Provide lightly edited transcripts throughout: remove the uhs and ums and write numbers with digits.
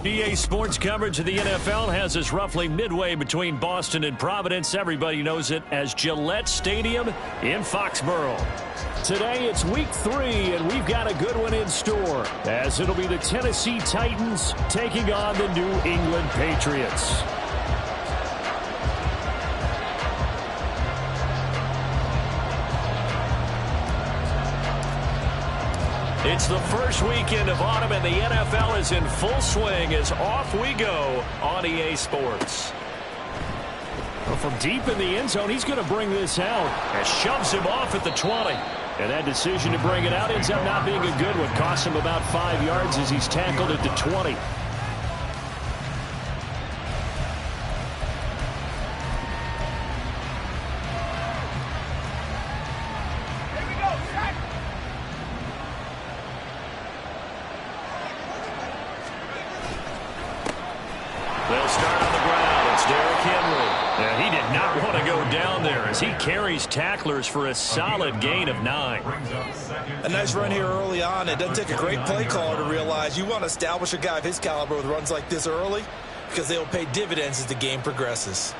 EA Sports coverage of the NFL has us roughly midway between Boston and Providence. Everybody knows it as Gillette Stadium in Foxborough. Today it's week 3, and we've got a good one in store, as it'll be the Tennessee Titans taking on the New England Patriots. It's the first weekend of autumn, and the NFL is in full swing as off we go on EA Sports. Well, from deep in the end zone, he's going to bring this out and shoves him off at the 20. And that decision to bring it out ends up not being a good one. Costs him about 5 yards as he's tackled at the 20. He carries tacklers for a solid gain of 9. A nice run here early on. It doesn't take a great play caller to realize you want to establish a guy of his caliber with runs like this early, because they'll pay dividends as the game progresses.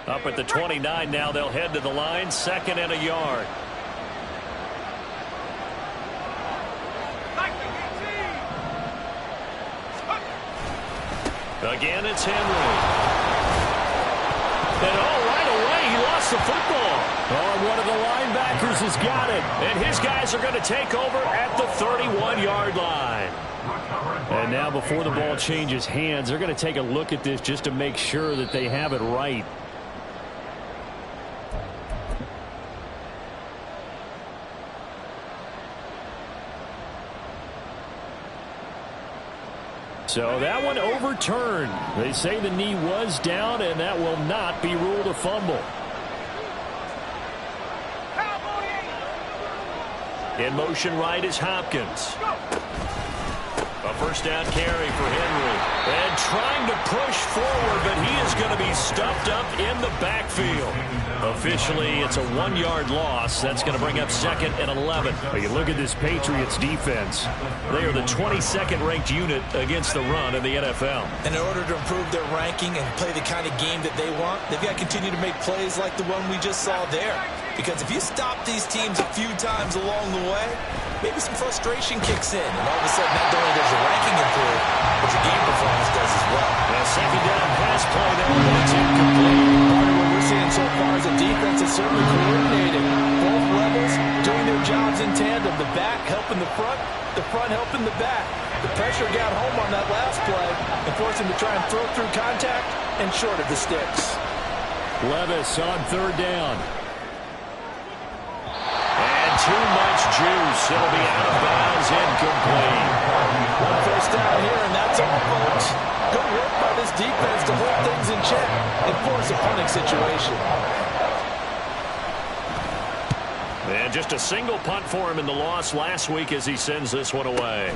Up at the 29 now, they'll head to the line, 2nd and a yard. Again, it's Henry. And right away, he lost the football. Oh, one of the linebackers has got it. And his guys are going to take over at the 31-yard line. And now before the ball changes hands, they're going to take a look at this just to make sure that they have it right. So that one overturned. They say the knee was down, and that will not be ruled a fumble. In motion right is Hopkins. A first down carry for Henry. And trying to push forward, but he is going to be stuffed up in the backfield. Officially, it's a 1-yard loss. That's going to bring up 2nd and 11. But you look at this Patriots defense. They are the 22nd ranked unit against the run in the NFL. And in order to improve their ranking and play the kind of game that they want, they've got to continue to make plays like the one we just saw there. Because if you stop these teams a few times along the way, maybe some frustration kicks in. And all of a sudden, not only does your ranking improve, but your game performance does as well. A 2nd down pass play there, but it's incomplete. Part of what we're seeing so far is a defense is certainly coordinated. Both levels doing their jobs in tandem. The back helping the front helping the back. The pressure got home on that last play and forced him to try and throw through contact and short of the sticks. Levis on 3rd down. Too much juice. It'll be out of bounds, incomplete. One first down here, and that's all, folks. Good work by this defense to hold things in check and force a punting situation. And just a single punt for him in the loss last week as he sends this one away.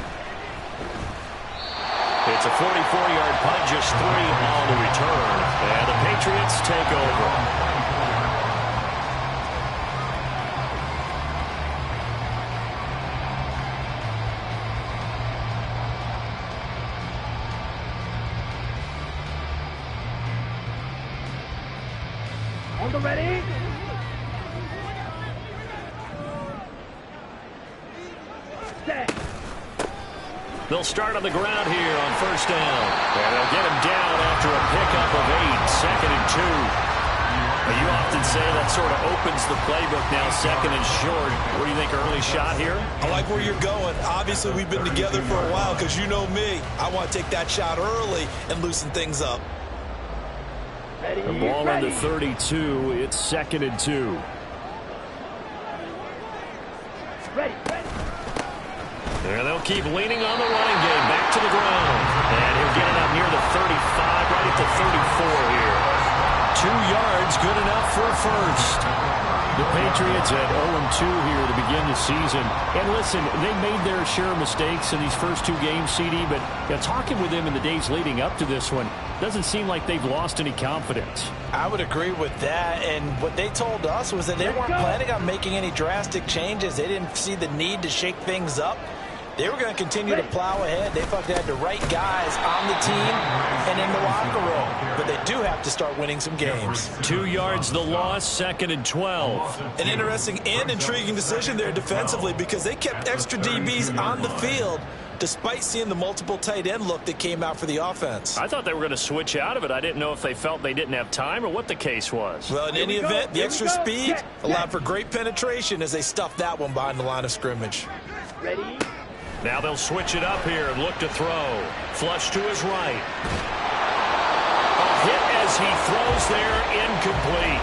It's a 44-yard punt, just 3 on the return. And the Patriots take over. Ready? Set. They'll start on the ground here on 1st down. And they'll get him down after a pickup of 8, 2nd and 2. Now, you often say that sort of opens the playbook now, 2nd and short. What do you think, early shot here? I like where you're going. Obviously, we've been together for a while because you know me. I want to take that shot early and loosen things up. The ball on the 32. It's 2nd and 2. Ready. And they'll keep leaning on the running game. Back to the ground. And he'll get it up near the 35, right at the 34 here. 2 yards, good enough for a first. The Patriots at 0-2 here to begin the season. And listen, they made their share of mistakes in these first two games, CD, but talking with them in the days leading up to this one, doesn't seem like they've lost any confidence. I would agree with that, and what they told us was that they weren't planning on making any drastic changes. They didn't see the need to shake things up. They were going to continue to plow ahead. They felt they had the right guys on the team and in the locker room. But they do have to start winning some games. 2 yards the loss, 2nd and 12. An interesting and intriguing decision there defensively because they kept extra DBs on the field despite seeing the multiple tight end look that came out for the offense. I thought they were going to switch out of it. I didn't know if they felt they didn't have time or what the case was. Well, in any event, the extra speed allowed for great penetration as they stuffed that one behind the line of scrimmage. Ready? Now they'll switch it up here and look to throw. Flush to his right. A hit as he throws there, incomplete.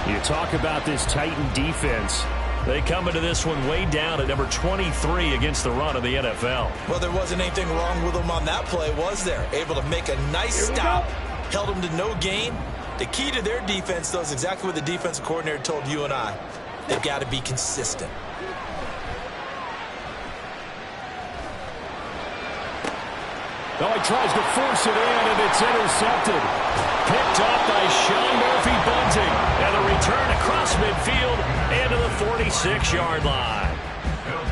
You talk about this Titan defense. They come into this one way down at number 23 against the run of the NFL. Well, there wasn't anything wrong with them on that play, was there? Able to make a nice stop, held them to no gain. The key to their defense, though, is exactly what the defensive coordinator told you and I. They've got to be consistent. Oh, he tries to force it in, and it's intercepted. Picked up by Sean Murphy-Bunting. And a return across midfield and to the 46-yard line.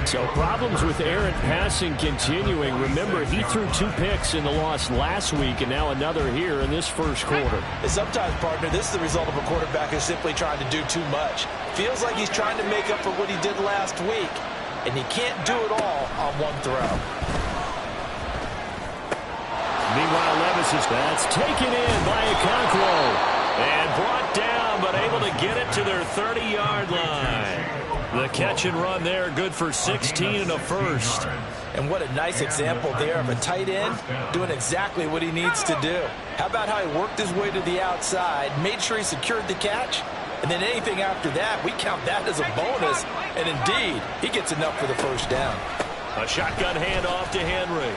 So problems with errant passing continuing. Remember, he threw 2 picks in the loss last week, and now another here in this first quarter. And sometimes, partner, this is the result of a quarterback who's simply trying to do too much. Feels like he's trying to make up for what he did last week, and he can't do it all on one throw. Meanwhile, that's taken in by Okonkwo. And brought down, but able to get it to their 30-yard line. The catch and run there, good for 16 and a first. And what a nice example there of a tight end doing exactly what he needs to do. How about how he worked his way to the outside, made sure he secured the catch, and then anything after that, we count that as a bonus. And indeed, he gets enough for the first down. A shotgun handoff to Henry.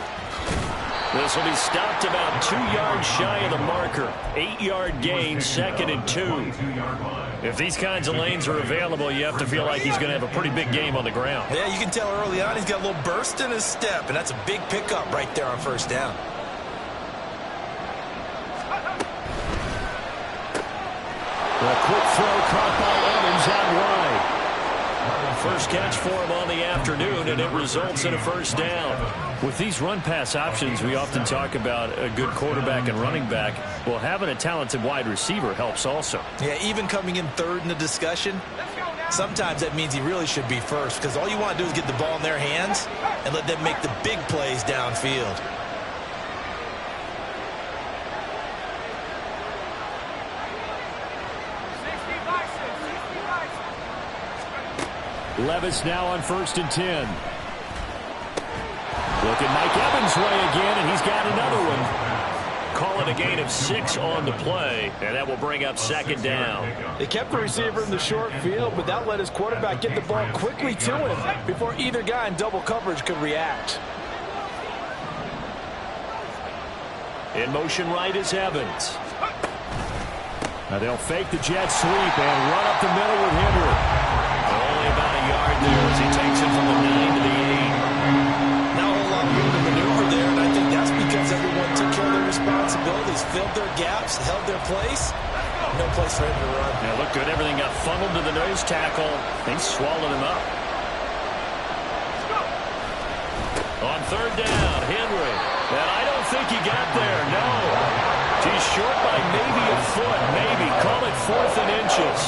This will be stopped about 2 yards shy of the marker. 8-yard gain, 2nd and 2. If these kinds of lanes are available, you have to feel like he's going to have a pretty big game on the ground. Yeah, you can tell early on he's got a little burst in his step, and that's a big pickup right there on first down. A quick throw caught by Evans out wide. First catch for him on the afternoon, and it results in a first down. With these run-pass options, we often talk about a good quarterback and running back. Well, having a talented wide receiver helps also. Yeah, even coming in third in the discussion, sometimes that means he really should be first, because all you want to do is get the ball in their hands and let them make the big plays downfield. Levis now on 1st and 10. Look at Mike Evans' way again, and he's got another one. Call it a gain of 6 on the play, and that will bring up 2nd down. They kept the receiver in the short field, but that let his quarterback get the ball quickly to him before either guy in double coverage could react. In motion right is Evans. Now they'll fake the jet sweep and run up the middle with Henry. Only about a yard there as he takes it from the 9 to the 8. Not a whole lot of room to maneuver there, and I think that's because everyone took care of their responsibilities, filled their gaps, held their place. No place for him to run. Now look good. Everything got funneled to the nose tackle. They swallowed him up. On 3rd down, Henry. And I don't think he got there. No. He's short by maybe a foot. Maybe. Call it 4th and inches.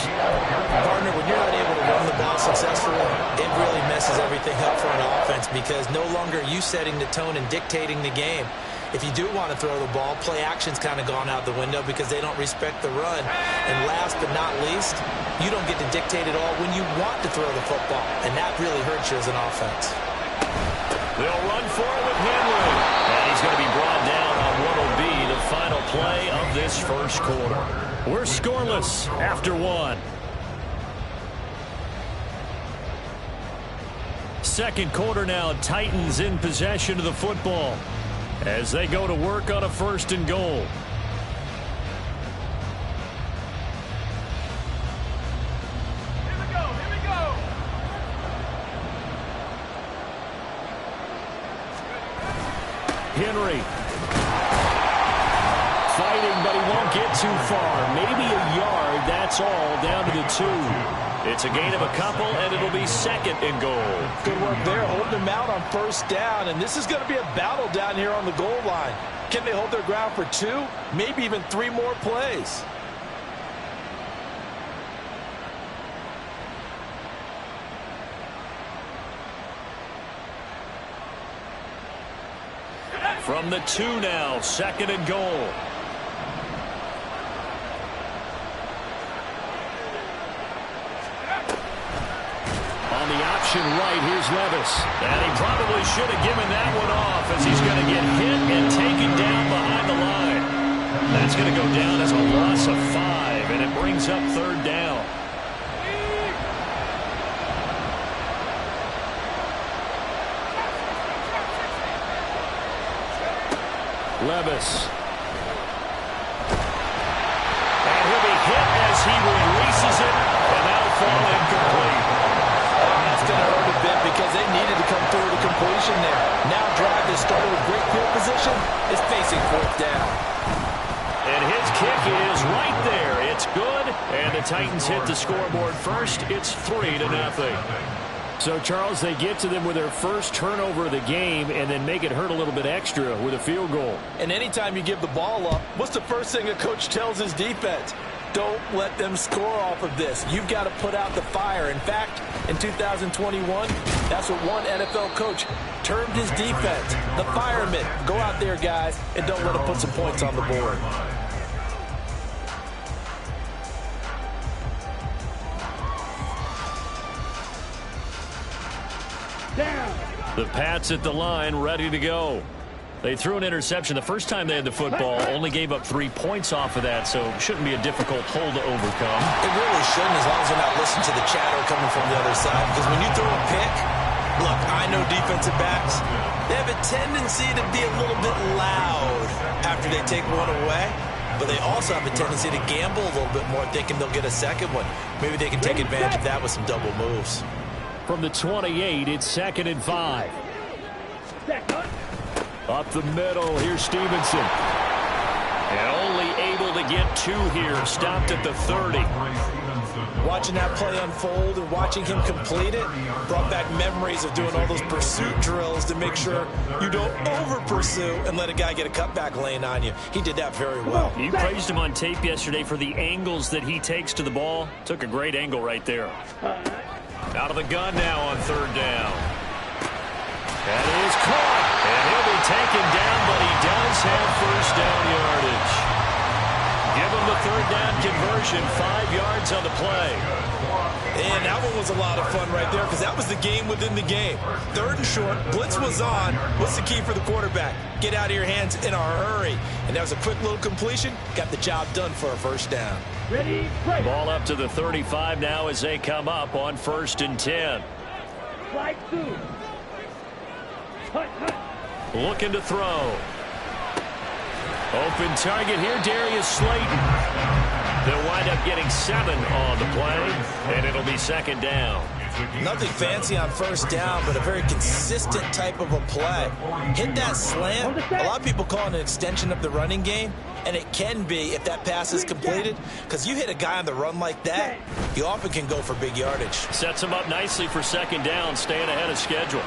Partner, when you're not able to run the ball successfully, it really messes everything up for an offense because no longer are you setting the tone and dictating the game. If you do want to throw the ball, play action's kind of gone out the window because they don't respect the run. And last but not least, you don't get to dictate it all when you want to throw the football. And that really hurts you as an offense. They'll run for it with Henry. And he's going to be brought down on what will be the final play of this first quarter. We're scoreless after 1. Second quarter now, Titans in possession of the football as they go to work on a 1st and goal. Henry. Fighting, but he won't get too far. Maybe a yard, that's all, down to the 2. It's a gain of a couple, and it'll be second and goal. Good work there, holding them out on first down, and this is going to be a battle down here on the goal line. Can they hold their ground for 2, maybe even 3 more plays? From the 2 now, second and goal. On the option right, here's Levis. And he probably should have given that one off as he's going to get hit and taken down behind the line. That's going to go down as a loss of 5, and it brings up third down. Levis. And he'll be hit as he releases it, and that'll fall incomplete. That's going to hurt a bit because they needed to come through the completion there. Now drive that started with great field position is facing fourth down. And his kick is right there. It's good, and the Titans hit the scoreboard first. It's 3-0. So, Charles, they get to them with their first turnover of the game and then make it hurt a little bit extra with a field goal. And anytime you give the ball up, what's the first thing a coach tells his defense? Don't let them score off of this. You've got to put out the fire. In fact, in 2021, that's what one NFL coach termed his defense, the firemen. Go out there, guys, and don't let them put some points on the board. The Pats at the line, ready to go. They threw an interception the first time they had the football, only gave up 3 points off of that, so shouldn't be a difficult hole to overcome. It really shouldn't, as long as they're not listening to the chatter coming from the other side. Because when you throw a pick, look, I know defensive backs, they have a tendency to be a little bit loud after they take one away. But they also have a tendency to gamble a little bit more, thinking they'll get a second one. Maybe they can take advantage of that with some double moves. From the 28, it's 2nd and 5. Up the middle, here's Stevenson. And only able to get 2 here, stopped at the 30. Watching that play unfold and watching him complete it brought back memories of doing all those pursuit drills to make sure you don't over-pursue and let a guy get a cutback lane on you. He did that very well. You praised him on tape yesterday for the angles that he takes to the ball. Took a great angle right there. Out of the gun now on third down. That is caught. And he'll be taken down, but he does have first down yardage. Give him the third down conversion, 5 yards on the play. And that one was a lot of fun right there because that was the game within the game. 3rd and short, blitz was on. What's the key for the quarterback? Get out of your hands in a hurry. And that was a quick little completion. Got the job done for a first down. Ready, break. Ball up to the 35 now as they come up on 1st and 10. Slide through. Hut, hut. Looking to throw. Open target here, Darius Slayton. They'll wind up getting 7 on the play, and it'll be 2nd down. Nothing fancy on first down, but a very consistent type of a play. Hit that slant. A lot of people call it an extension of the running game, and it can be if that pass is completed, because you hit a guy on the run like that, you often can go for big yardage. Sets him up nicely for 2nd down, staying ahead of schedule.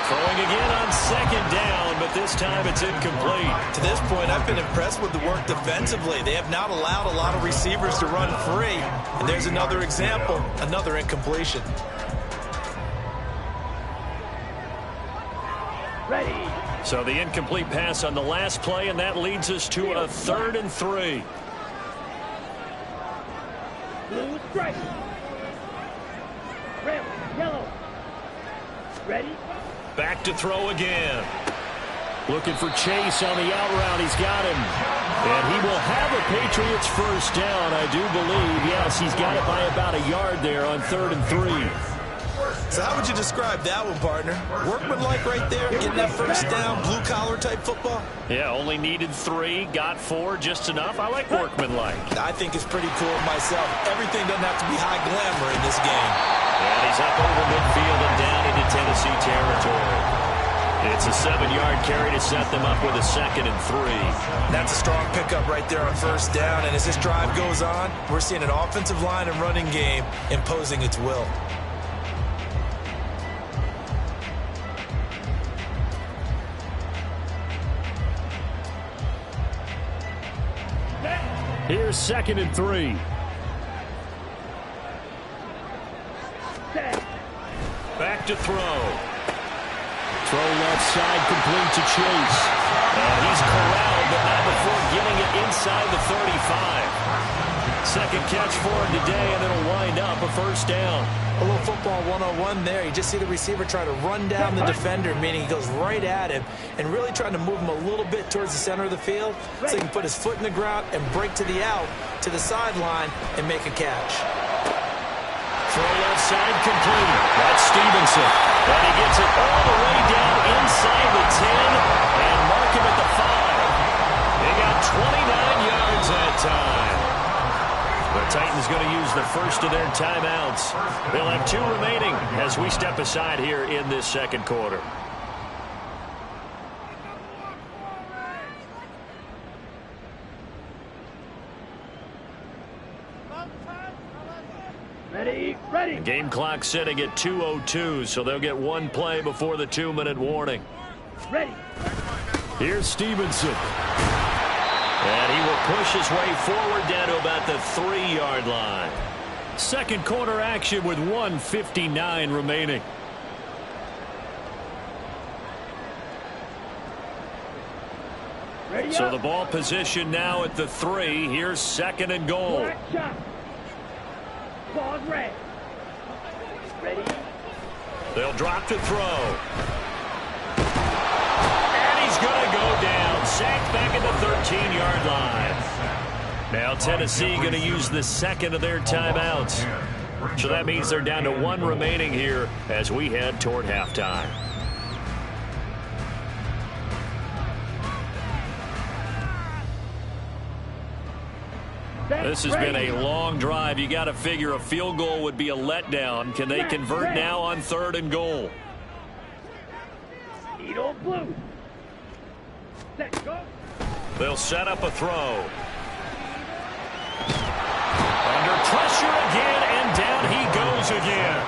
Throwing again on 2nd down, but this time it's incomplete. To this point, I've been impressed with the work defensively. They have not allowed a lot of receivers to run free. And there's another example, another incompletion. Ready. So the incomplete pass on the last play, and that leads us to a 3rd and 3. Blue stripe. Red, yellow. Ready. Back to throw again. Looking for Chase on the out route. He's got him. And he will have a Patriots first down, I do believe. Yes, he's got it by about a yard there on 3rd and 3. So how would you describe that one, partner? Workmanlike right there, getting that first down, blue-collar type football? Yeah, only needed 3, got 4, just enough. I like workmanlike. I think it's pretty cool myself. Everything doesn't have to be high glamour in this game. And he's up over midfield and down into Tennessee territory. It's a 7-yard carry to set them up with a 2nd and 3. That's a strong pickup right there on first down. And as this drive goes on, we're seeing an offensive line and running game imposing its will. Here's 2nd and 3. Back to throw. Throw left side, complete to Chase. And he's corralled, but not before getting it inside the 35. Second catch for him today, and it'll wind up a first down. A little football 101 there. You just see the receiver try to run down the defender, meaning he goes right at him and really trying to move him a little bit towards the center of the field so he can put his foot in the ground and break to the out, to the sideline, and make a catch. Throw left side complete. That's Stevenson. And he gets it all the way down inside the 10 and mark him at the 5. They got 29 yards that time. The Titans going to use the first of their timeouts. They'll have 2 remaining as we step aside here in this second quarter. Ready, ready. The game clock sitting at 2:02, so they'll get 1 play before the 2-minute warning. Ready. Here's Stevenson. And he will push his way forward down to about the 3-yard line. Second quarter action with 1:59 remaining. Ready So up. the ball position now at the 3. Here's 2nd and goal. Black shot. Pause red. Ready. They'll drop to throw. And he's going to go down. Sacked back at the 13-yard line. Now Tennessee going to use the second of their timeouts. So that means they're down to 1 remaining here as we head toward halftime. This has been a long drive. You got to figure a field goal would be a letdown. Can they convert now on 3rd and goal? Eagle blue. Set, go. They'll set up a throw. Under pressure again, and down he goes again.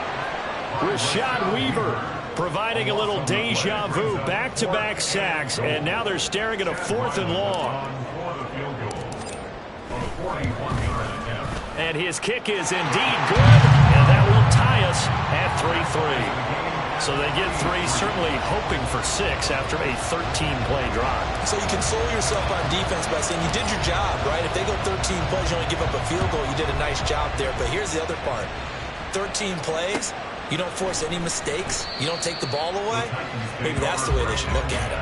Rashad Weaver providing a little deja vu. Back-to-back sacks, and now they're staring at a 4th and long. And his kick is indeed good, and that will tie us at 3-3. So they get 3, certainly hoping for 6 after a 13-play drive. So you console yourself on defense by saying you did your job, right? If they go 13 plays, you only give up a field goal, you did a nice job there. But here's the other part. 13 plays, you don't force any mistakes, you don't take the ball away. Maybe that's the way they should look at it.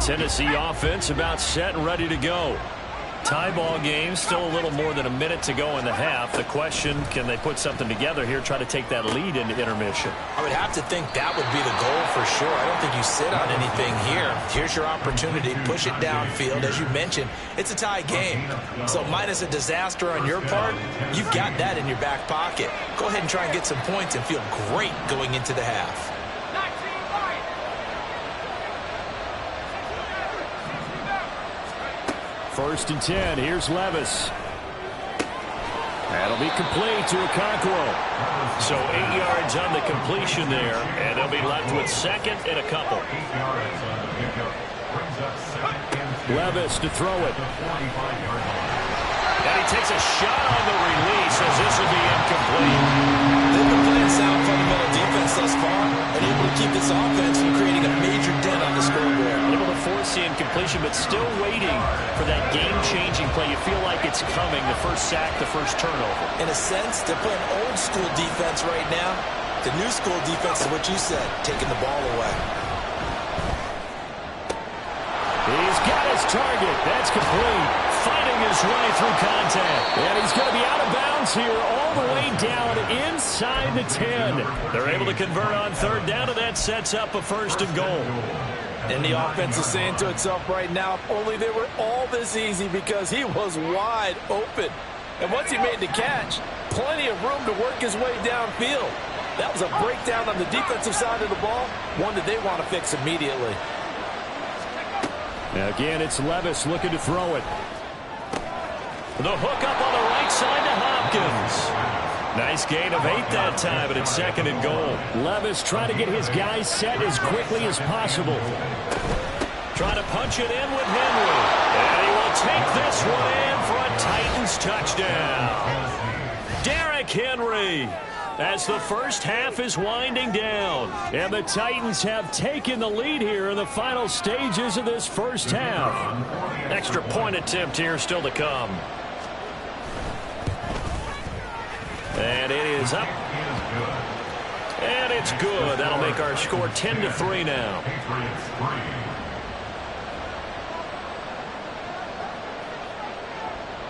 Tennessee offense about set and ready to go. Tie ball game, still a little more than a minute to go in the half. The question, can they put something together here, try to take that lead into intermission? I would have to think that would be the goal for sure. I don't think you sit on anything here. Here's your opportunity. Push it downfield. As you mentioned, it's a tie game. So minus a disaster on your part, you've got that in your back pocket. Go ahead and try and get some points and feel great going into the half. 1st and 10. Here's Levis. That'll be complete to Okonkwo. So 8 yards on the completion there, and they'll be left with 2nd and a couple. Levis to throw it. And he takes a shot on the release as this will be incomplete. They've been playing sound fundamental defense thus far and able to keep this offense from creating a major dent on the scoreboard. Able to force the incompletion, but still waiting for that game-changing play. You feel like it's coming, the first sack, the first turnover. In a sense, they're playing old-school defense right now. The new-school defense is what you said, taking the ball away. He's got his target. That's complete. Finding his way through contact. And he's going to be out of bounds here all the way down inside the 10. They're able to convert on third down, and that sets up a 1st and goal. And the offense is saying to itself right now, if only they were all this easy, because he was wide open. And once he made the catch, plenty of room to work his way downfield. That was a breakdown on the defensive side of the ball, one that they want to fix immediately. Now again, it's Levis looking to throw it. The hook up on the right side to Hopkins. Nice gain of 8 that time, but it's 2nd and goal. Levis trying to get his guys set as quickly as possible. Trying to punch it in with Henry. And he will take this one in for a Titans touchdown. Derrick Henry, as the first half is winding down. And the Titans have taken the lead here in the final stages of this first half. Extra point attempt here still to come. And it is up. And it's good. That'll make our score 10-3 now.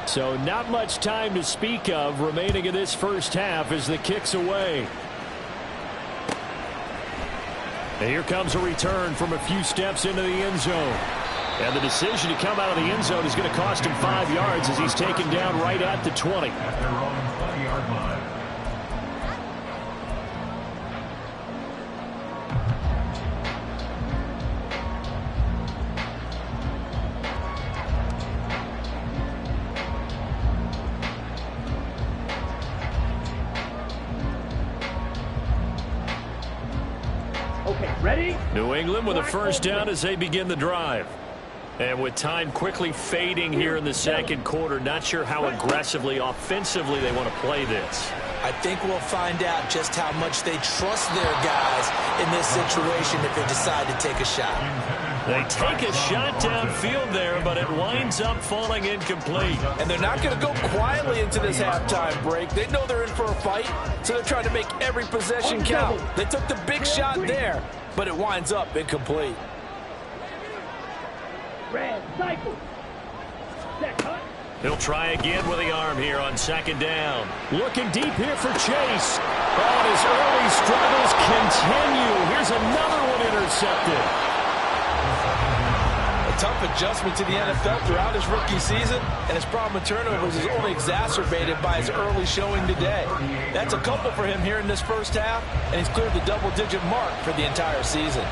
So not much time to speak of remaining in this first half as the kick's away. And here comes a return from a few steps into the end zone. And the decision to come out of the end zone is going to cost him 5 yards as he's taken down right at the 20. Okay, ready? New England with a first down as they begin the drive. And with time quickly fading here in the second quarter, not sure how aggressively, offensively they want to play this. I think we'll find out just how much they trust their guys in this situation if they decide to take a shot. They take a shot downfield there, but it winds up falling incomplete. And they're not going to go quietly into this halftime break. They know they're in for a fight, so they're trying to make every possession count. They took the big shot there, but it winds up incomplete. Red, cycle. Set, cut. He'll try again with the arm here on 2nd down. Looking deep here for Chase. Oh, and his early struggles continue. Here's another one intercepted. A tough adjustment to the NFL throughout his rookie season, and his problem with turnovers is only exacerbated by his early showing today. That's a couple for him here in this first half, and he's cleared the double-digit mark for the entire season.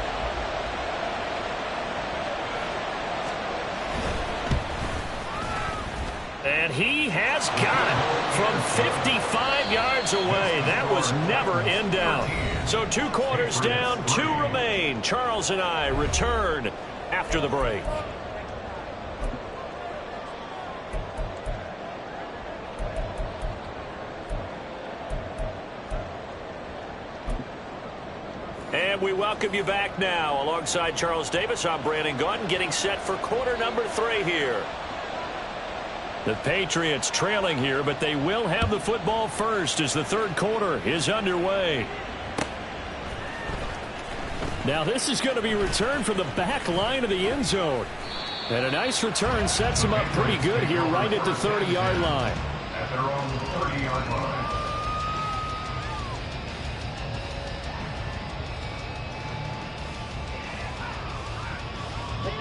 And he has got it from 55 yards away. That was never in doubt. So 2 quarters down, 2 remain. Charles and I return after the break. And we welcome you back now. Alongside Charles Davis, I'm Brandon Gaudin, getting set for quarter number 3 here. The Patriots trailing here, but they will have the football first as the third quarter is underway. Now this is going to be returned from the back line of the end zone. And a nice return sets him up pretty good here right at the 30-yard line. At their own 30-yard line.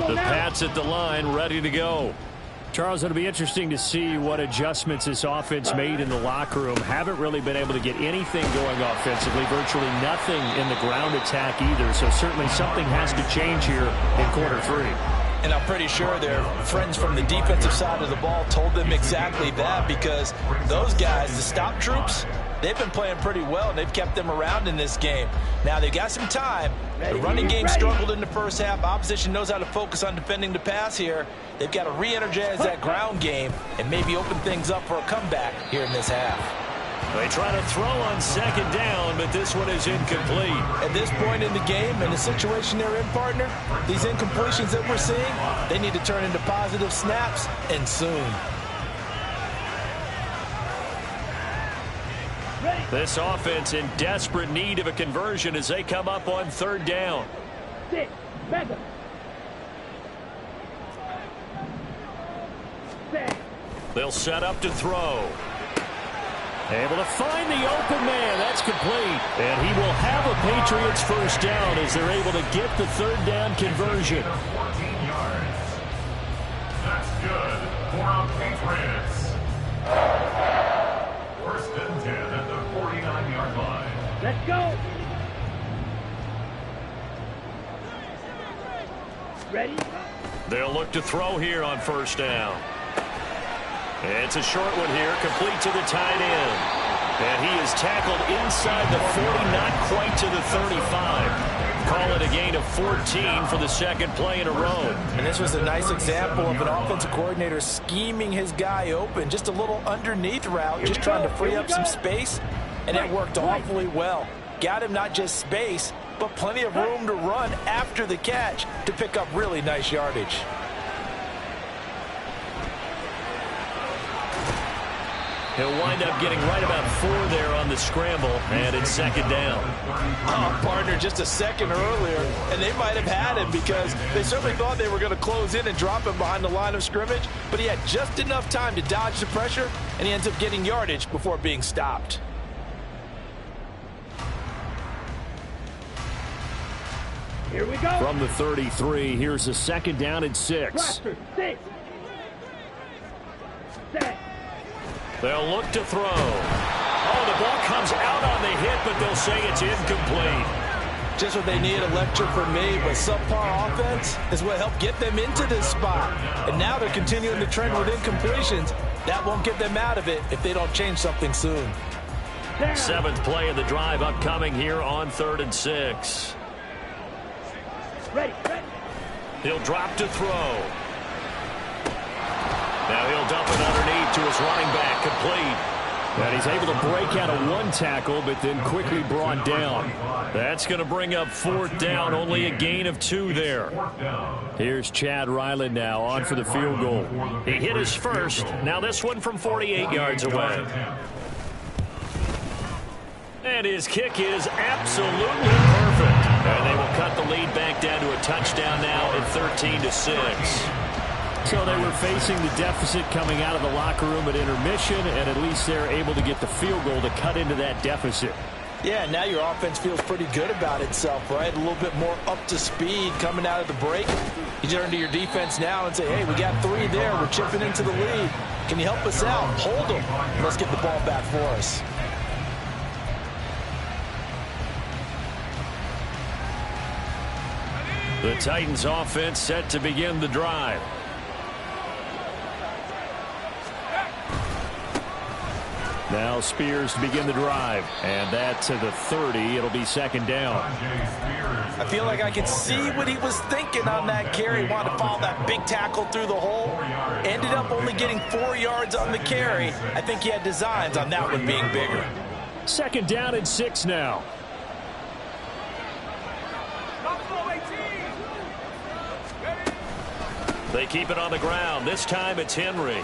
The Pats at the line, ready to go. Charles, it'll be interesting to see what adjustments this offense made in the locker room. Haven't really been able to get anything going offensively, virtually nothing in the ground attack either. So certainly something has to change here in quarter 3. And I'm pretty sure their friends from the defensive side of the ball told them exactly that, because those guys, the stop troops, they've been playing pretty well, and they've kept them around in this game. Now, they've got some time. The running game struggled in the first half. Opposition knows how to focus on defending the pass here. They've got to re-energize that ground game and maybe open things up for a comeback here in this half. They try to throw on 2nd down, but this one is incomplete. At this point in the game, in the situation they're in, partner, these incompletions that we're seeing, they need to turn into positive snaps, and soon. This offense in desperate need of a conversion as they come up on 3rd down. Sit, mega. Set, They'll set up to throw. Able to find the open man. That's complete. And he will have a Patriots first down as they're able to get the third down conversion. 14 yards. That's good for our Patriots. First and 10 at the 49-yard line. Let's go. Ready? They'll look to throw here on first down. It's a short one here, complete to the tight end. And he is tackled inside the 40, not quite to the 35. Call it a gain of 14 for the second play in a row. And this was a nice example of an offensive coordinator scheming his guy open. Just a little underneath route, just trying to free up some space. And it worked awfully well. Got him not just space, but plenty of room to run after the catch to pick up really nice yardage. He'll wind up getting right about 4 there on the scramble, and it's second down. Partner, just a second earlier, and they might have had him because they certainly thought they were going to close in and drop him behind the line of scrimmage, but he had just enough time to dodge the pressure, and he ends up getting yardage before being stopped. Here we go. From the 33, here's a second down and 6. Blaster, 6. Set. They'll look to throw. Oh, the ball comes out on the hit, but they'll say it's incomplete. Just what they need, a lecture from me, but subpar offense is what helped get them into this spot. And now they're continuing the trend with incompletions. That won't get them out of it if they don't change something soon. Down. 7th play of the drive upcoming here on 3rd and 6. Ready, ready. He'll drop to throw. Now he'll dump it underneath to his running back, complete. And he's able to break out of 1 tackle, but then quickly brought down. That's going to bring up 4th down, only a gain of 2 there. Here's Chad Ryland now on for the field goal. He hit his first. Now this one from 48 yards away. And his kick is absolutely perfect. And they will cut the lead back down to a touchdown now at 13-6. So they were facing the deficit coming out of the locker room at intermission, and at least they're able to get the field goal to cut into that deficit. Yeah, now your offense feels pretty good about itself, right? A little bit more up to speed coming out of the break. You turn to your defense now and say, hey, we got 3 there. We're chipping into the lead. Can you help us out? Hold them. Let's get the ball back for us. The Titans offense set to begin the drive. Now Spears to begin the drive. And that to the 30. It'll be second down. I feel like I could see what he was thinking on that carry. Wanted to follow that big tackle through the hole. Ended up only getting 4 yards on the carry. I think he had designs on that one being bigger. Second down and 6 now. They keep it on the ground. This time it's Henry.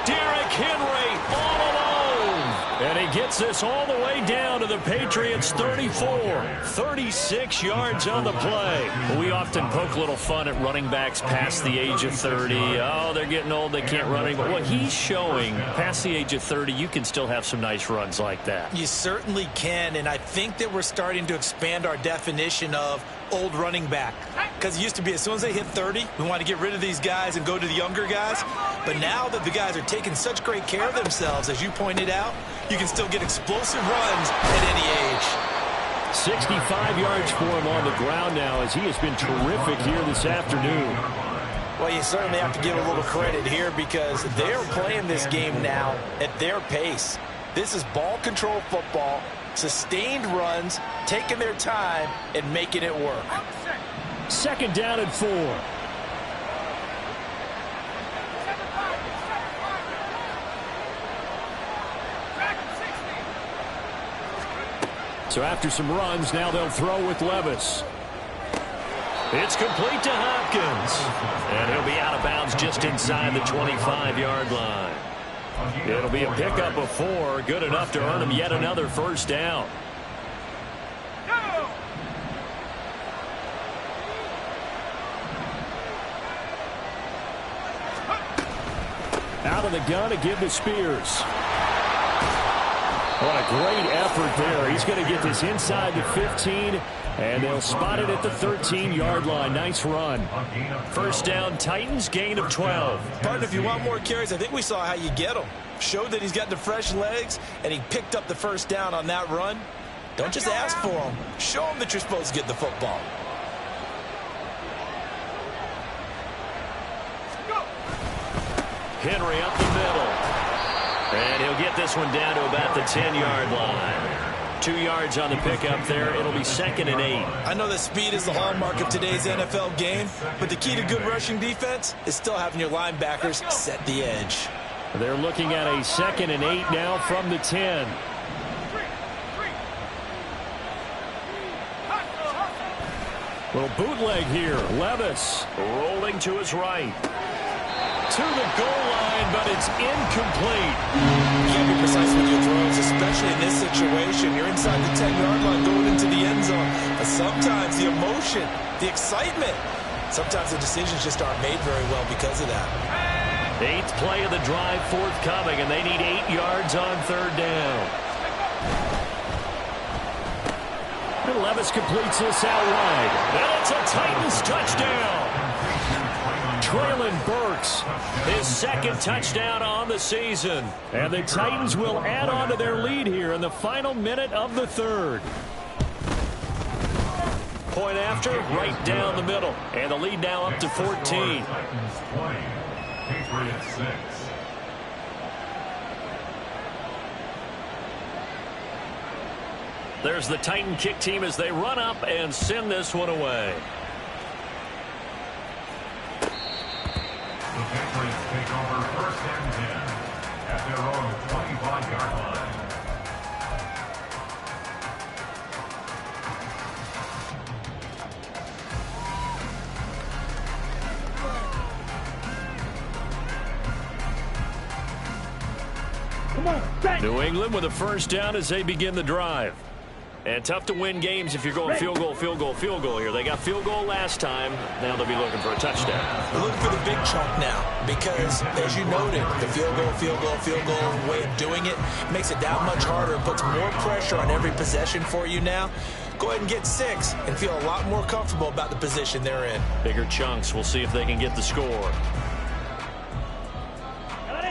Derrick Henry all alone. And he gets this all the way down to the Patriots' 34. 36 yards on the play. We often poke a little fun at running backs past the age of 30. Oh, they're getting old. They can't run anymore. Well, he's showing past the age of 30, you can still have some nice runs like that. You certainly can, and I think that we're starting to expand our definition of old running back. Because it used to be as soon as they hit 30, we want to get rid of these guys and go to the younger guys. But now that the guys are taking such great care of themselves, as you pointed out, you can still get explosive runs at any age. 65 yards for him on the ground now as he has been terrific here this afternoon. Well, you certainly have to give a little credit here because they're playing this game now at their pace. This is ball control football, sustained runs, taking their time, and making it work. Second down and 4. So after some runs, now they'll throw with Levis. It's complete to Hopkins. And he'll be out of bounds just inside the 25-yard line. It'll be a pickup of 4, good enough to earn him yet another first down. Out of the gun to give to Spears. What a great effort there. He's going to get this inside the 15, and they'll spot it at the 13-yard line. Nice run. First down, Titans, gain of 12. Partner, if you want more carries, I think we saw how you get them. Showed that he's got the fresh legs, and he picked up the first down on that run. Don't just ask for them. Show them that you're supposed to get the football. Henry up the middle. And he'll get this one down to about the 10-yard line. 2 yards on the pickup there. It'll be 2nd and 8. I know that speed is the hallmark of today's NFL game, but the key to good rushing defense is still having your linebackers set the edge. They're looking at a 2nd and 8 now from the 10. Little bootleg here. Levis rolling to his right. To the goal line, but it's incomplete. You can't be precise with your throws, especially in this situation. You're inside the 10-yard line going into the end zone. But sometimes the emotion, the excitement, sometimes the decisions just aren't made very well because of that. 8th play of the drive forthcoming, and they need 8 yards on 3rd down. And Levis completes this out wide. And it's a Titans touchdown. Traylon Burks, His 2nd touchdown on the season. and the Titans will add on to their lead here in the final minute of the 3rd. Point after, right down the middle. And the lead now up to 14. Titans 20, Patriots 6. There's the Titan kick team as they run up and send this one away. The Patriots take over 1st and 10 at their own 25-yard line. Come on, bang. New England with a first down as they begin the drive. And tough to win games if you're going field goal, field goal, field goal here. They got field goal last time. Now they'll be looking for a touchdown. They're looking for the big chunk now because, as you noted, the field goal, field goal, field goal way of doing it makes it that much harder. It puts more pressure on every possession for you now. Go ahead and get 6 and feel a lot more comfortable about the position they're in. Bigger chunks. We'll see if they can get the score.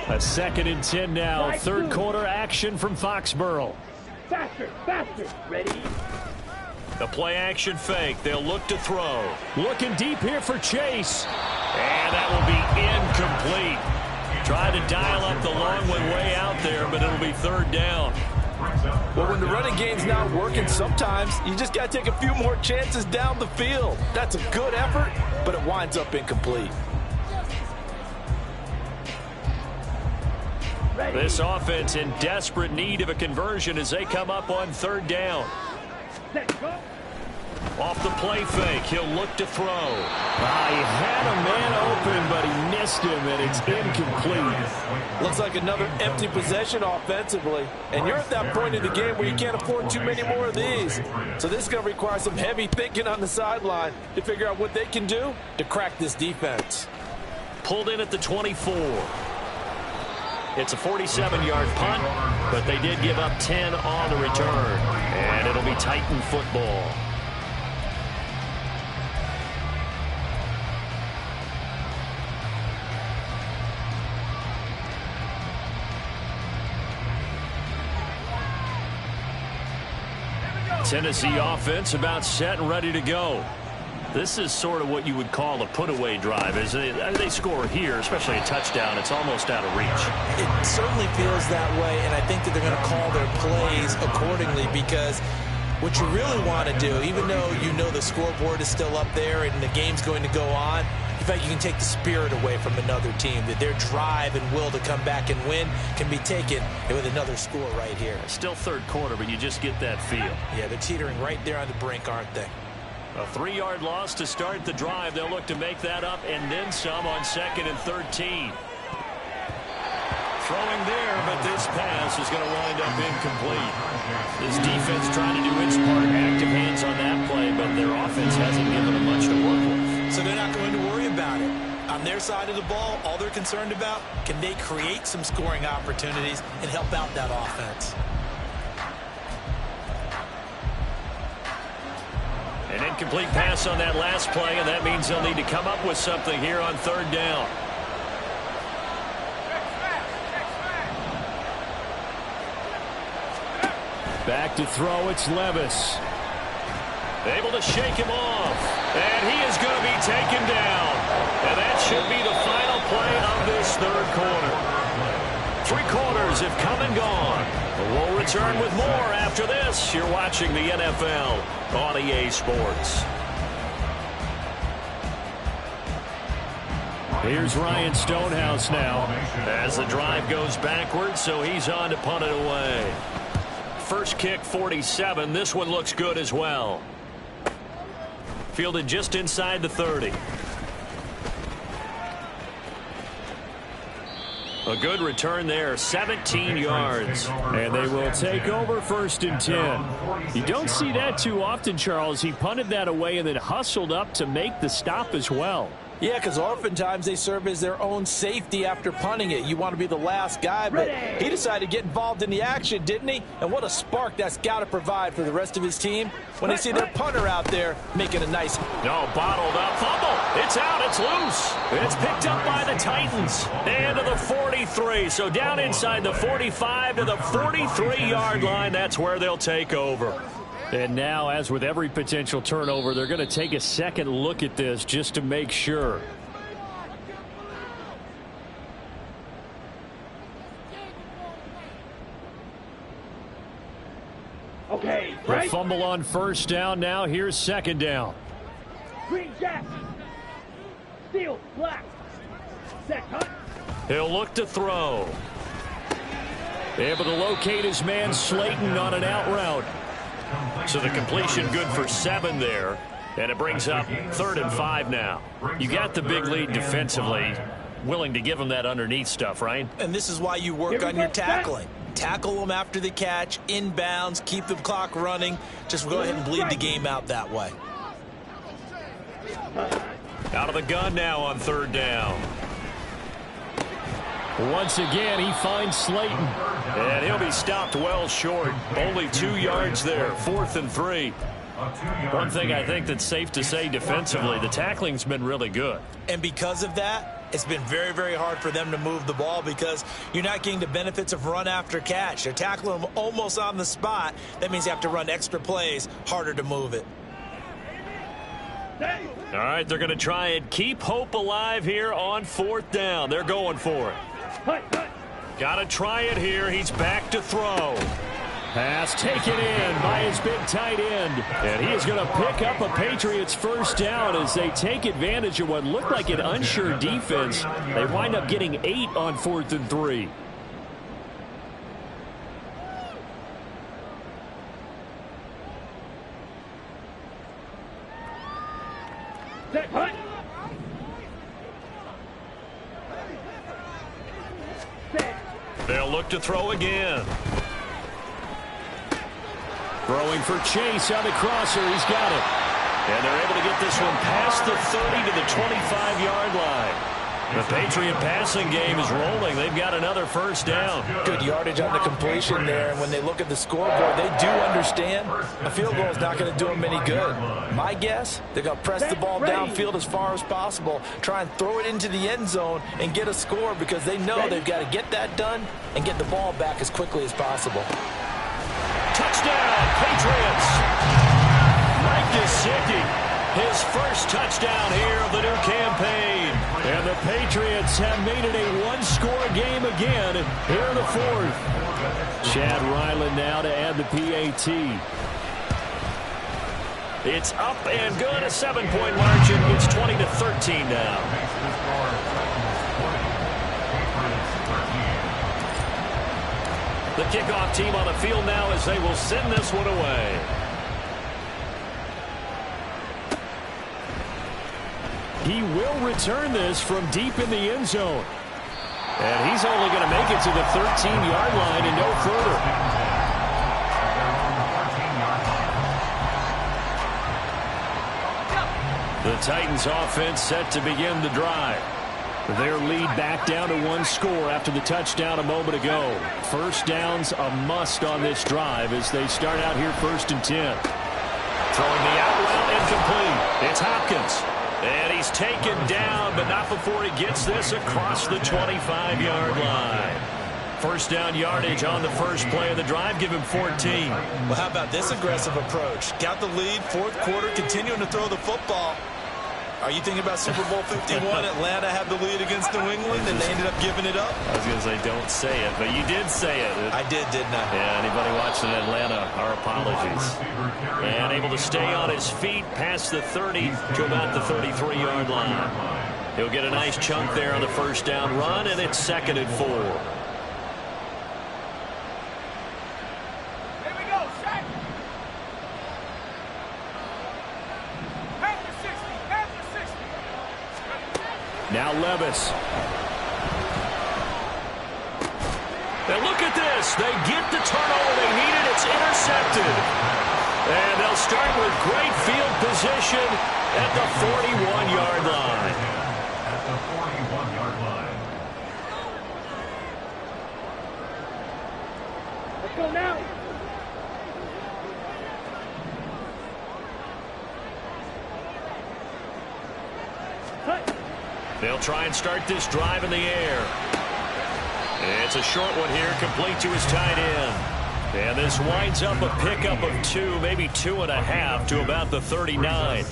A 2nd and 10 now. 3rd quarter action from Foxborough. Faster, faster. Ready? The play action fake. They'll look to throw. Looking deep here for Chase. And that will be incomplete. Try to dial up the long one way out there, but it'll be 3rd down. Well, when the running game's not working, sometimes you just got to take a few more chances down the field. That's a good effort, but it winds up incomplete. This offense in desperate need of a conversion as they come up on 3rd down. Set, go. Off the play fake, he'll look to throw. He had a man open, but he missed him, and it's incomplete. Looks like another empty possession offensively. And you're at that point in the game where you can't afford too many more of these. So this is going to require some heavy thinking on the sideline to figure out what they can do to crack this defense. Pulled in at the 24. It's a 47-yard punt, but they did give up 10 on the return. And it'll be Titan football. Tennessee offense about set and ready to go. This is sort of what you would call a put-away drive. As they score here, especially a touchdown, it's almost out of reach. It certainly feels that way, and I think that they're going to call their plays accordingly because what you really want to do, even though you know the scoreboard is still up there and the game's going to go on, in fact, you can take the spirit away from another team, that their drive and will to come back and win can be taken with another score right here. Still 3rd quarter, but you just get that feel. Yeah, they're teetering right there on the brink, aren't they? A 3-yard loss to start the drive. They'll look to make that up and then some on 2nd and 13. Throwing there, but this pass is going to wind up incomplete. This defense trying to do its part. Active hands on that play, but their offense hasn't given them much to work with. So they're not going to worry about it. On their their side of the ball, all they're concerned about, can they create some scoring opportunities and help out that offense? An incomplete pass on that last play, and that means they'll need to come up with something here on third down. Back to throw, it's Levis. Able to shake him off, and he is going to be taken down. And that should be the final play of this third quarter. 3 quarters have come and gone. We'll return with more after this. You're watching the NFL on EA Sports. Here's Ryan Stonehouse now. As the drive goes backwards, so he's on to punt it away. First kick, 47. This one looks good as well. Fielded just inside the 30. A good return there, 17 yards. And they will take over 1st and 10. You don't see that too often, Charles. He punted that away and then hustled up to make the stop as well. Yeah, because oftentimes they serve as their own safety after punting it. You want to be the last guy, but he decided to get involved in the action, didn't he? And what a spark that's got to provide for the rest of his team when they see their punter out there making a nice... No, bottled up. Fumble. It's out. It's loose. It's picked up by the Titans. And to the 43. So down inside the 45 to the 43-yard line. That's where they'll take over. And now, as with every potential turnover, they're going to take a second look at this just to make sure. Okay, The right? fumble on 1st down. Now here's 2nd down. Green jack. Steel, black. Set, hunt. He'll look to throw. Able to locate his man Slayton on an out route. So the completion good for 7 there. And it brings up 3rd and 5 now. You got the big lead defensively. Willing to give him that underneath stuff, right? And this is why you work on your tackling. Tackle them after the catch, inbounds, keep the clock running. Just go ahead and bleed the game out that way. Out of the gun now on 3rd down. Once again, he finds Slayton. And he'll be stopped well short. Only 2 yards there. 4th and 3. One thing I think that's safe to say defensively, the tackling's been really good. And because of that, it's been very, very hard for them to move the ball because you're not getting the benefits of run after catch. They're tackling them almost on the spot. That means you have to run extra plays, harder to move it. All right, they're going to try and keep hope alive here on 4th down. They're going for it. Got to try it here. He's back to throw. Pass taken in by his big tight end. And he is going to pick up a Patriots 1st down as they take advantage of what looked like an unsure defense. They wind up getting 8 on 4th and 3. Set, hunt. They'll look to throw again. Throwing for Chase on the crosser. He's got it. And they're able to get this one past the 30 to the 25-yard line. The Patriot passing game is rolling. They've got another 1st down. Good yardage on the completion there. And when they look at the scoreboard, they do understand a field goal is not going to do them any good. My guess, they're going to press the ball downfield as far as possible, try and throw it into the end zone and get a score because they know they've got to get that done and get the ball back as quickly as possible. Touchdown, Patriots. Mike Gesicki, his first touchdown here of the new campaign. And the Patriots have made it a one-score game again here in the 4th. Chad Ryland now to add the PAT. It's up and good, a 7-point margin. It's 20-13 now. The kickoff team on the field now as they will send this one away. He will return this from deep in the end zone. And he's only going to make it to the 13-yard line and no further. The Titans offense set to begin the drive. Their lead back down to 1 score after the touchdown a moment ago. First down's a must on this drive as they start out here 1st and 10. Throwing the out route incomplete. It's Hopkins. And he's taken down, but not before he gets this across the 25-yard line. First down yardage on the first play of the drive. Give him 14. Well, how about this aggressive approach? Got the lead, 4th quarter, continuing to throw the football. Are you thinking about Super Bowl 51? Atlanta had the lead against New England, and they ended up giving it up? I was going to say, don't say it, but you did say it. I did, didn't I? Yeah, anybody watching Atlanta, our apologies. And able to stay on his feet past the 30 to about the 33-yard line. He'll get a nice chunk there on the first down run, and it's 2nd and 4. Now Levis. And look at this. They get the turnover they needed. It's intercepted. And they'll start with great field position at the 41-yard line. At the 41-yard line. Let's go now. Cut. They'll try and start this drive in the air. It's a short one here, complete to his tight end. And this winds up a pickup of 2, maybe 2.5 to about the 39.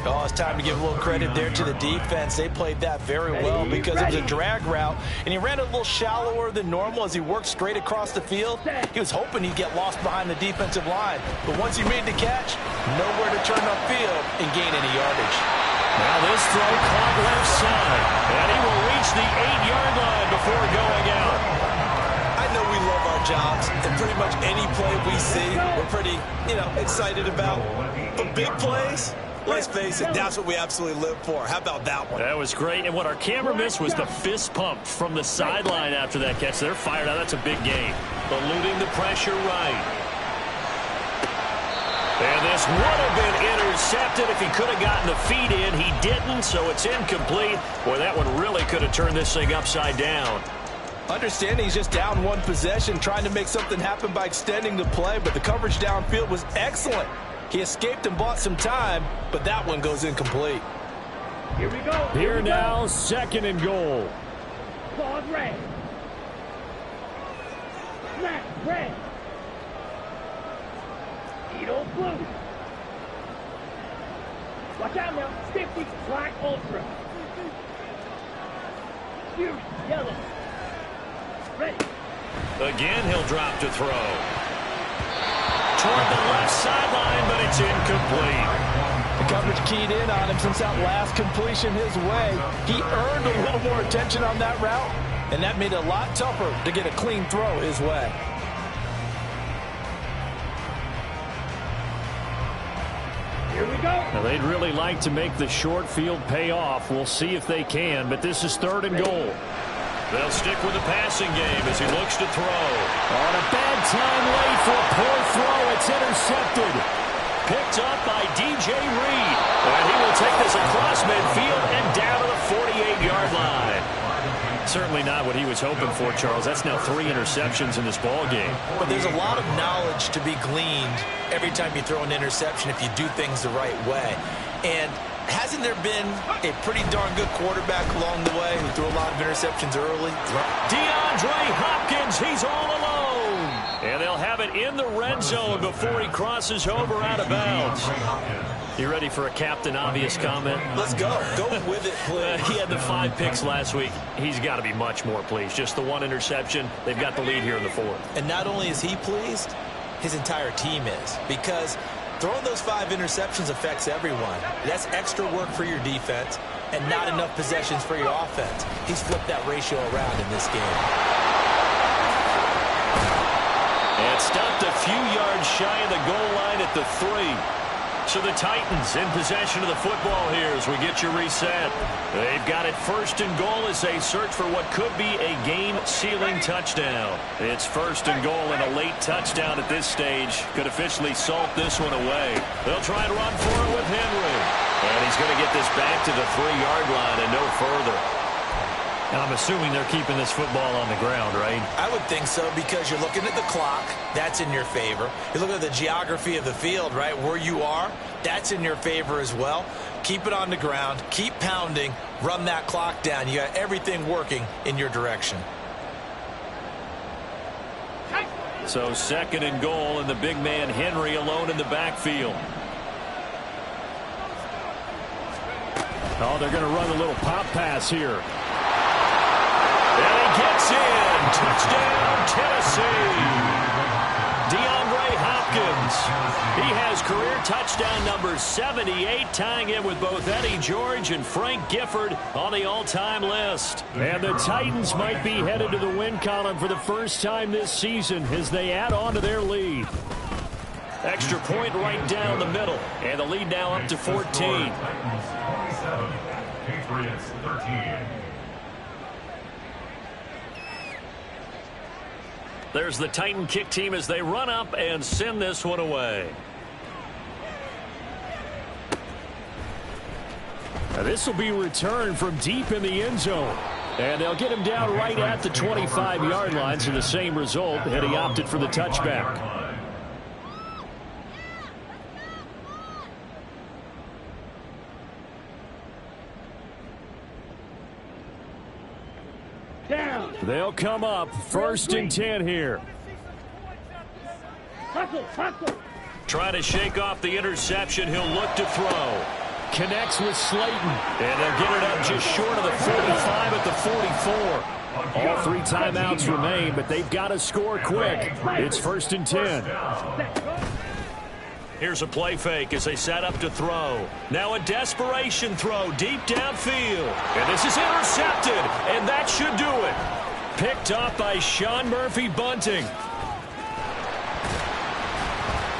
Oh, it's time to give a little credit there to the defense. They played that very well because it was a drag route, and he ran a little shallower than normal as he worked straight across the field. He was hoping he'd get lost behind the defensive line, but once he made the catch, nowhere to turn upfield and gain any yardage. Now this throw caught left side, and he will reach the 8-yard line before going out. I know we love our jobs, and pretty much any play we see, we're pretty, excited about. But big plays, let's face it, that's what we absolutely live for. How about that one? That was great, and what our camera missed was the fist pump from the sideline after that catch. They're fired out. That's a big gain. Eluding the pressure right. And this would have been intercepted if he could have gotten the feet in. He didn't, so it's incomplete. Boy, that one really could have turned this thing upside down. Understanding he's just down 1 possession, trying to make something happen by extending the play, but the coverage downfield was excellent. He escaped and bought some time, but that one goes incomplete. Here we go. Here now, 2nd and goal. Claws red. Flat red. Needle blue. Watch out now. 50 black ultra. Fury yellow. Ready. Again, he'll drop to throw. Toward the left sideline, but it's incomplete. The coverage keyed in on him since that last completion his way. He earned a little more attention on that route, and that made it a lot tougher to get a clean throw his way. Here we go. Now, they'd really like to make the short field pay off. We'll see if they can, but this is 3rd and goal. They'll stick with the passing game as he looks to throw. On a bad time late for a poor throw. It's intercepted. Picked up by DJ Reed. And he will take this across midfield and down to the 48-yard line. Certainly not what he was hoping for, Charles. That's now 3 interceptions in this ball game. But there's a lot of knowledge to be gleaned every time you throw an interception if you do things the right way. And hasn't there been a pretty darn good quarterback along the way who threw a lot of interceptions early? DeAndre Hopkins, he's all alone. And they'll have it in the red zone before he crosses over out of bounds. You ready for a Captain Obvious comment? Let's go. Go with it, please. He had the 5 picks last week. He's got to be much more pleased. Just the 1 interception. They've got the lead here in the 4th. And not only is he pleased, his entire team is. Because throwing those 5 interceptions affects everyone. That's extra work for your defense and not enough possessions for your offense. He's flipped that ratio around in this game. And stopped a few yards shy of the goal line at the 3. So the Titans in possession of the football here as we get you reset. They've got it 1st and goal as they search for what could be a game-sealing touchdown. It's 1st and goal, and a late touchdown at this stage could officially salt this one away. They'll try and run for it with Henry. And he's going to get this back to the 3-yard line and no further. And I'm assuming they're keeping this football on the ground, right? I would think so, because you're looking at the clock. That's in your favor. You're looking at the geography of the field, right? Where you are, that's in your favor as well. Keep it on the ground. Keep pounding. Run that clock down. You got everything working in your direction. So 2nd and goal, and the big man Henry alone in the backfield. Oh, they're going to run a little pop pass here. And he gets in. Touchdown, Tennessee. DeAndre Hopkins. He has career touchdown number 78, tying in with both Eddie George and Frank Gifford on the all-time list. And the Titans might be headed to the win column for the first time this season as they add on to their lead. Extra point right down the middle. And the lead now up to 14. Titans 27, Patriots 13. There's the Titan kick team as they run up and send this one away. Now this will be returned from deep in the end zone. And they'll get him down right at the 25-yard line, so the same result had he opted for the touchback. Down. They'll come up 1st and 10 here. Hustle, hustle. Trying to shake off the interception. He'll look to throw. Connects with Slayton. And they'll get it up just short of the 45 at the 44. All 3 timeouts remain, but they've got to score quick. It's 1st and 10. Here's a play fake as they set up to throw. Now a desperation throw deep downfield. And this is intercepted, and that should do it. Picked off by Sean Murphy-Bunting.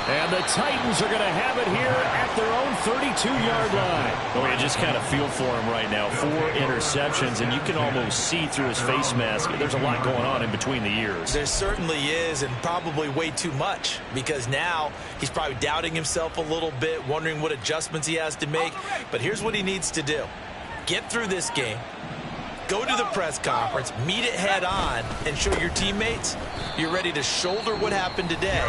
And the Titans are going to have it here at their own 32-yard line. Oh, you just kind of feel for him right now. 4 interceptions, and you can almost see through his face mask. There's a lot going on in between the ears. There certainly is, and probably way too much, because now he's probably doubting himself a little bit, wondering what adjustments he has to make. But here's what he needs to do. Get through this game. Go to the press conference, meet it head on, and show your teammates you're ready to shoulder what happened today,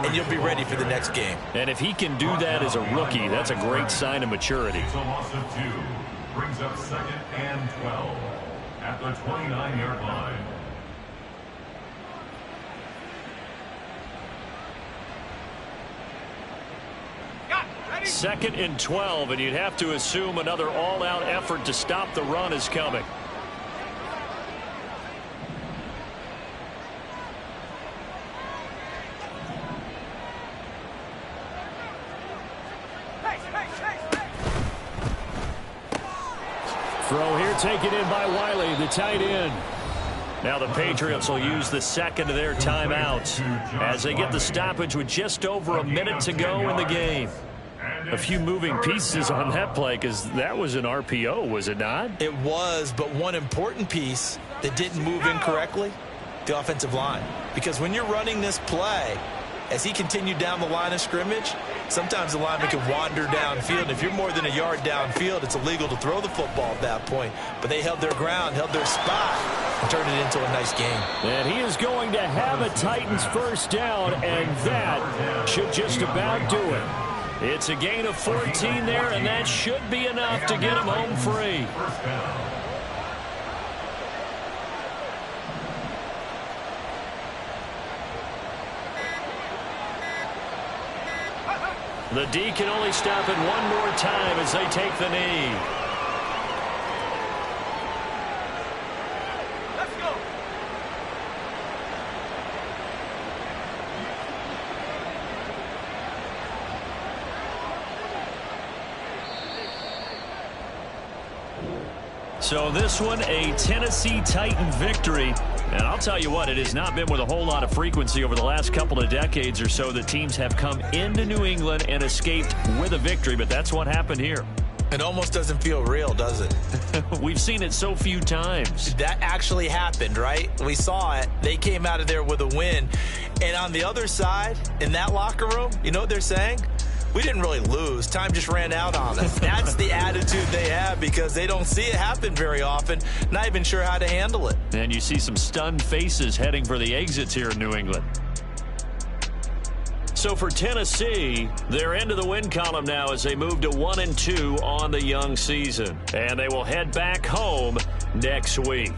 and you'll be ready for the next game. And if he can do that as a rookie, that's a great sign of maturity. It's a loss of 2. Brings up 2nd and 12 at the 29-yard line. Second and 12, and you'd have to assume another all-out effort to stop the run is coming. Throw here taken in by Wiley, the tight end. Now the Patriots will use the second of their timeouts as they get the stoppage with just over a minute to go in the game. A few moving pieces on that play because that was an RPO, was it not? It was, but one important piece that didn't move incorrectly, the offensive line. Because when you're running this play, as he continued down the line of scrimmage, sometimes the lineman can wander downfield. If you're more than a yard downfield, it's illegal to throw the football at that point. But they held their ground, held their spot, and turned it into a nice game. And he is going to have a Titans first down, and that should just about do it. It's a gain of 14 there, and that should be enough to get him home free. The D can only stop it one more time as they take the knee. Let's go. So this one, a Tennessee Titan victory. And I'll tell you what, it has not been with a whole lot of frequency over the last couple of decades or so that teams have come into New England and escaped with a victory, but that's what happened here. It almost doesn't feel real, does it? We've seen it so few times. That actually happened, right? We saw it. They came out of there with a win. And on the other side, in that locker room, you know what they're saying? we didn't really lose. Time just ran out on us. That's the attitude they have because they don't see it happen very often, not even sure how to handle it. And you see some stunned faces heading for the exits here in New England. So for Tennessee, they're into the win column now as they move to 1-2 on the young season. And they will head back home next week.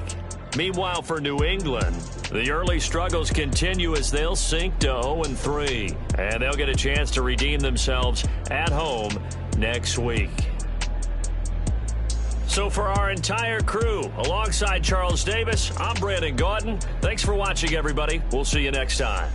Meanwhile, for New England, the early struggles continue as they'll sink to 0-3. And they'll get a chance to redeem themselves at home next week. So for our entire crew, alongside Charles Davis, I'm Brandon Gautin. Thanks for watching, everybody. We'll see you next time.